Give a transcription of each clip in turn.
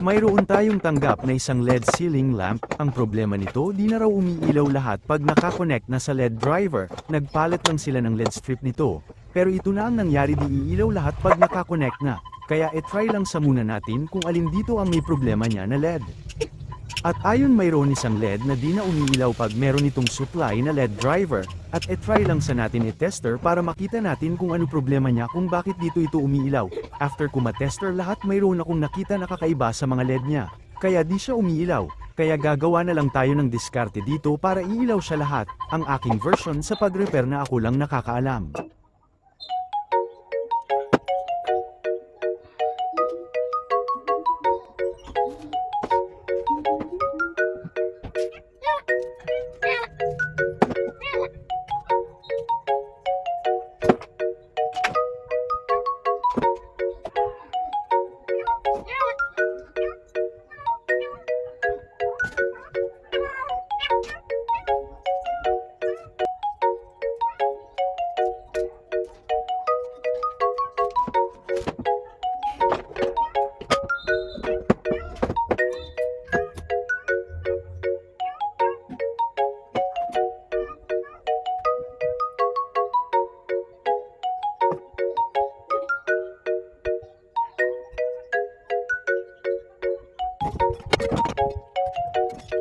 Mayroon tayong tanggap na isang LED ceiling lamp. Ang problema nito, di na raw umiilaw lahat pag nakakonect na sa LED driver. Nagpalit lang sila ng LED strip nito. Pero ito na ang nangyari, di iilaw lahat pag nakakonect na. Kaya try lang sa muna natin kung alin dito ang may problema niya na LED. At ayon mayroon isang LED na di na umiilaw pag meron itong supply na LED driver, at try lang sa natin tester para makita natin kung ano problema niya kung bakit dito ito umiilaw. After ko matester lahat, mayroon akong nakita na kakaiba sa mga LED niya, kaya di siya umiilaw. Kaya gagawa na lang tayo ng diskarte dito para iilaw siya lahat, ang aking version sa pag-repair na ako lang nakakaalam.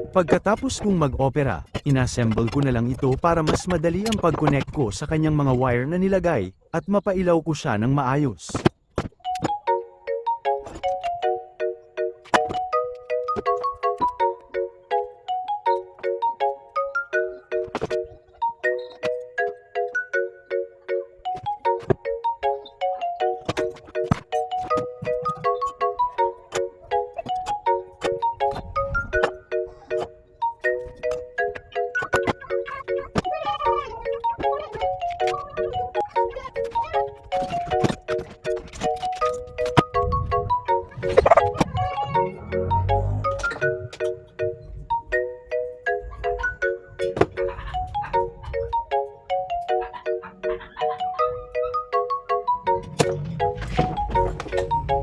Pagkatapos kong mag-opera, inassemble ko na lang ito para mas madali ang pag-connect ko sa kanyang mga wire na nilagay, at mapailaw ko siya ng maayos.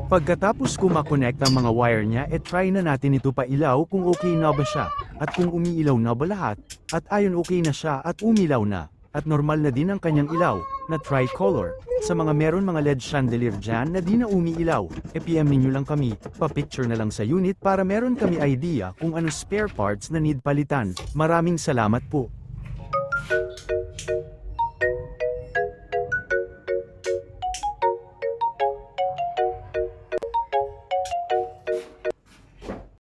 Pagkatapos ko makonect ang mga wire niya, try na natin ito pailaw kung okay na ba siya, at kung umiilaw na ba lahat, at ayon okay na siya at umilaw na, at normal na din ang kanyang ilaw, na tricolor. Sa mga meron mga LED chandelier dyan na di na umiilaw, PM ninyo lang kami, pa-picture na lang sa unit para meron kami idea kung ano spare parts na need palitan. Maraming salamat po.